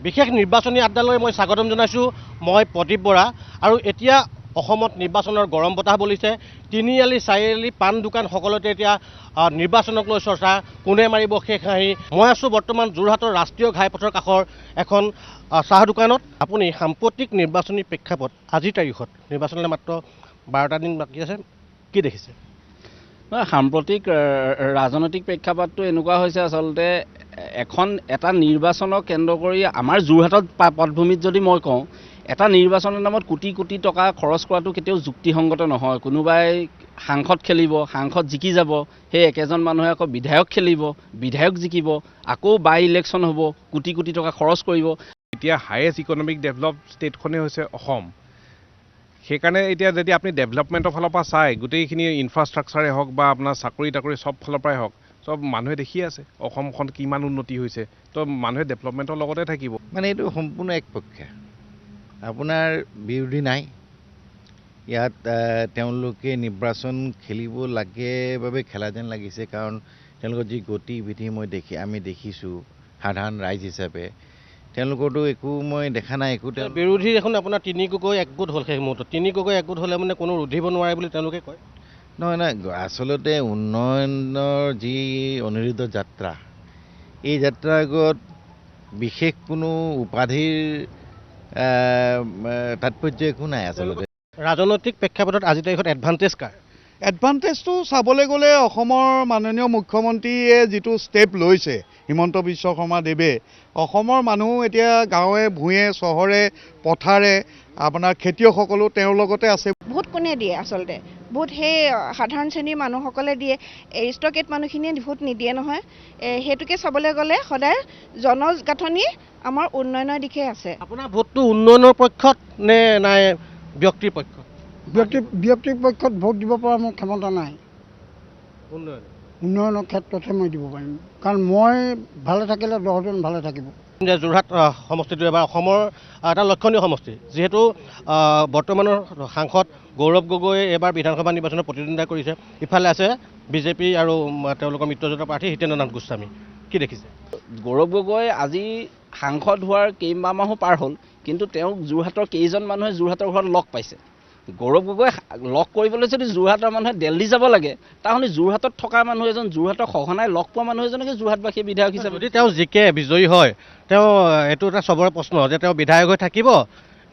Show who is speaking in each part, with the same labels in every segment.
Speaker 1: বিশেষ নিৰ্বাচনী আড্ডালৈ মই স্বাগতম জনাইছোঁ। মই প্ৰদীপ বৰা আৰু এতিয়া অসমত নিৰ্বাচনৰ গৰম বতাহ বলিছে। তিনিআলি চাৰিআলি পাণ দোকান সকলোতে এতিয়া নিৰ্বাচনক লৈ চৰ্চা, কোনে মাৰিব শেষ হাঁহি। মই আছোঁ বৰ্তমান যোৰহাটৰ ৰাষ্ট্ৰীয় ঘাইপথৰ কাষৰ এখন চাহ দোকানত। আপুনি সাম্প্ৰতিক নিৰ্বাচনী প্ৰেক্ষাপট আজিৰ তাৰিখত নিৰ্বাচনলৈ মাত্ৰ 12টা দিন বাকী আছে, কি দেখিছে?
Speaker 2: সাম্প্ৰতিক ৰাজনৈতিক প্ৰেক্ষাপটটো এনেকুৱা হৈছে, আচলতে এটা নিৰ্বাচনক কেন্দ্ৰ কৰি আমাৰ যোৰহাটত পটভূমিত যদি মই কওঁ, এটা নিৰ্বাচনৰ নামত কোটি কোটি টকা খৰচ কৰাটো কেতিয়াও যুক্তিসংগত নহয়। কোনোবাই সাংসদ খেলিব, সাংসদ জিকি যাব, সেই একেজন মানুহে আকৌ বিধায়ক খেলিব, বিধায়ক জিকিব, আকৌ বাই ইলেকশ্যন হ'ব, কোটি কোটি টকা খৰচ কৰিব।
Speaker 3: এতিয়া হায়েষ্ট ইকনমিক ডেভেলপ ষ্টেটখনেই হৈছে অসম। সেইকাৰণে এতিয়া যদি আপুনি ডেভেলপমেণ্টৰ ফালৰ পৰা চায়, গোটেইখিনি ইনফ্ৰাষ্ট্ৰাকচাৰে হওক বা আপোনাৰ চাকৰি তাকৰি চব ফালৰ পৰাই হওক, চব মানুহে দেখি আছে অসমখন কিমান উন্নতি হৈছে। তো মানুহে ডেভেলপমেণ্টৰ লগতে থাকিব।
Speaker 4: মানে এইটো সম্পূৰ্ণ একপক্ষীয়, আপোনাৰ বিৰোধী নাই ইয়াত। তেওঁলোকে নিৰ্বাচন খেলিব লাগে বাবে খেলা যেন লাগিছে, কাৰণ তেওঁলোকৰ যি গতি বিধি আমি দেখিছোঁ সাধাৰণ ৰাইজ হিচাপে, তেওঁলোকৰতো একো মই দেখা নাই। একো
Speaker 1: বিৰোধী দেখোন আপোনাৰ তিনি গগৈ একগোট হ'ল। সেই মুহূৰ্তত তিনি গগৈ একগোট হ'লে মানে কোনো ৰুধিব নোৱাৰে বুলি তেওঁলোকে কয়।
Speaker 4: নহয়, আচলতে উন্নয়নৰ যি অনিৰুদ্ধ যাত্ৰা, এই যাত্ৰাৰ আগত বিশেষ কোনো উপাধিৰ তাৎপৰ্য একো নাই। আচলতে
Speaker 1: ৰাজনৈতিক প্ৰেক্ষাপটত আজিৰ তাৰিখত এডভান্টেজ কাৰ?
Speaker 5: এডভান্টেজটো চাবলৈ গ'লে অসমৰ মাননীয় মুখ্যমন্ত্ৰীয়ে যিটো ষ্টেপ লৈছে, হিমন্ত বিশ্ব শৰ্মা দেৱে, অসমৰ মানুহ এতিয়া গাঁৱে ভূঞে চহৰে পথাৰে আপোনাৰ খেতিয়কসকলো তেওঁৰ লগতে আছে।
Speaker 6: ভোট কোনে দিয়ে? আচলতে ভোট সেই সাধাৰণ শ্ৰেণীৰ মানুহসকলে দিয়ে, এৰিষ্টকেট মানুহখিনিয়ে ভোট নিদিয়ে নহয়। সেইটোকে চাবলৈ গ'লে সদায় জনগাঁথনি আমাৰ উন্নয়নৰ দিশে আছে।
Speaker 1: আপোনাৰ ভোটটো উন্নয়নৰ পক্ষত নে নাই ব্যক্তিৰ পক্ষত?
Speaker 7: ব্যক্তিৰ পক্ষত ভোট দিব পৰা মোৰ ক্ষমতা নাই। উন্নয়নৰ ক্ষেত্ৰতহে মই দিব পাৰিম, কাৰণ মই ভালে থাকিলে 10জন ভালে থাকিব।
Speaker 1: যোৰহাট সমষ্টিটো এবাৰ অসমৰ এটা লক্ষণীয় সমষ্টি, যিহেতু বৰ্তমানৰ সাংসদ গৌৰৱ গগৈ এবাৰ বিধানসভা নিৰ্বাচনত প্ৰতিদ্বন্দ্বিতা কৰিছে। ইফালে আছে বিজেপি আৰু তেওঁলোকৰ মিত্ৰজোঁটৰ প্ৰাৰ্থী হিতেন্দ্ৰনাথ গোস্বামী। কি দেখিছে?
Speaker 2: গৌৰৱ গগৈ আজি সাংসদ হোৱাৰ কেইমাহো পাৰ হ'ল, কিন্তু তেওঁক যোৰহাটৰ কেইজন মানুহে যোৰহাটৰ ঘৰত লগ পাইছে। গৌৰৱ গগৈ লগ কৰিবলৈ যদি যোৰহাটৰ মানুহে দিল্লী যাব লাগে, তাহলে যোৰহাটত থকা মানুহ এজন, যোৰহাটৰ সঘনাই লগ পোৱা মানুহ এজনকে যোৰহাটবাসী বিধায়ক হিচাপে।
Speaker 1: যদি তেওঁ জিকে বিজয়ী হয়, তেওঁ এইটো এটা চবৰে প্ৰশ্ন যে তেওঁ বিধায়ক হৈ থাকিব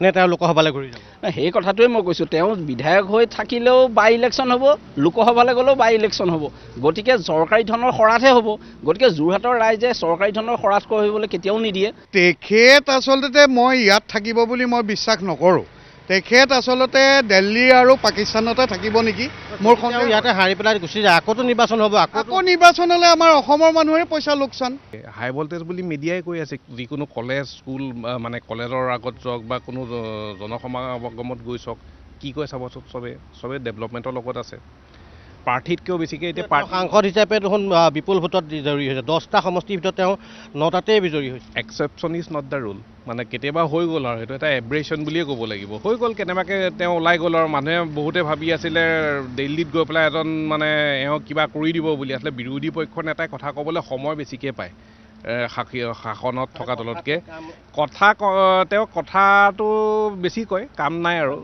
Speaker 1: নে তেওঁ লোকসভালৈ ঘূৰি যাব?
Speaker 2: সেই কথাটোৱে মই কৈছোঁ, তেওঁ বিধায়ক হৈ থাকিলেও বাই ইলেকশ্যন হ'ব, লোকসভালৈ গ'লেও বাই ইলেকশ্যন হ'ব। গতিকে চৰকাৰী ধনৰ শৰাধহে হ'ব। গতিকে যোৰহাটৰ ৰাইজে চৰকাৰী ধনৰ শৰাধ কৰিবলৈ কেতিয়াও নিদিয়ে।
Speaker 5: তেখেত আচলতে মই ইয়াত থাকিব বুলি মই বিশ্বাস নকৰোঁ। তেখেত আচলতে দিল্লী আৰু পাকিস্তানতে থাকিব নেকি, মোৰ সন্দেহ।
Speaker 1: ইয়াতে হাৰি পেলাই গুচি যায়, আকৌ নিৰ্বাচন হ'ব,
Speaker 5: আকৌ নিৰ্বাচন হ'লে আমাৰ অসমৰ মানুহৰে পইচা লোকচান।
Speaker 3: হাই ভল্টেজ বুলি মিডিয়াই কৈ আছে, যিকোনো কলেজ স্কুল মানে কলেজৰ আগত যাওক বা কোনো জনসমাগমত গৈ চাওক, কি কয় চাবচোন, চবে ডেভেলপমেণ্টৰ লগত আছে। প্ৰাৰ্থীতকৈও বেছিকৈ এতিয়া
Speaker 1: সাংসদ হিচাপে দেখোন বিপুল ভোটত বিজয়ী হৈছে। 10টা সমষ্টিৰ ভিতৰত তেওঁ 9টাতেই বিজয়ী হৈছে।
Speaker 3: Exception is not the rule. মানে কেতিয়াবা হৈ গ'ল আৰু সেইটো এটা এব্ৰেশ্যন বুলিয়ে ক'ব লাগিব। হৈ গ'ল কেনেবাকৈ তেওঁ ওলাই গ'ল আৰু মানুহে বহুতে ভাবি আছিলে দিল্লীত গৈ পেলাই এজন মানে এওঁ কিবা কৰি দিব বুলি। আচলতে বিৰোধী পক্ষৰ নেতাই কথা ক'বলৈ সময় বেছিকৈ পায় শাসনত থকা দলতকৈ। তেওঁ কথাটো বেছি কয়, কাম নাই আৰু।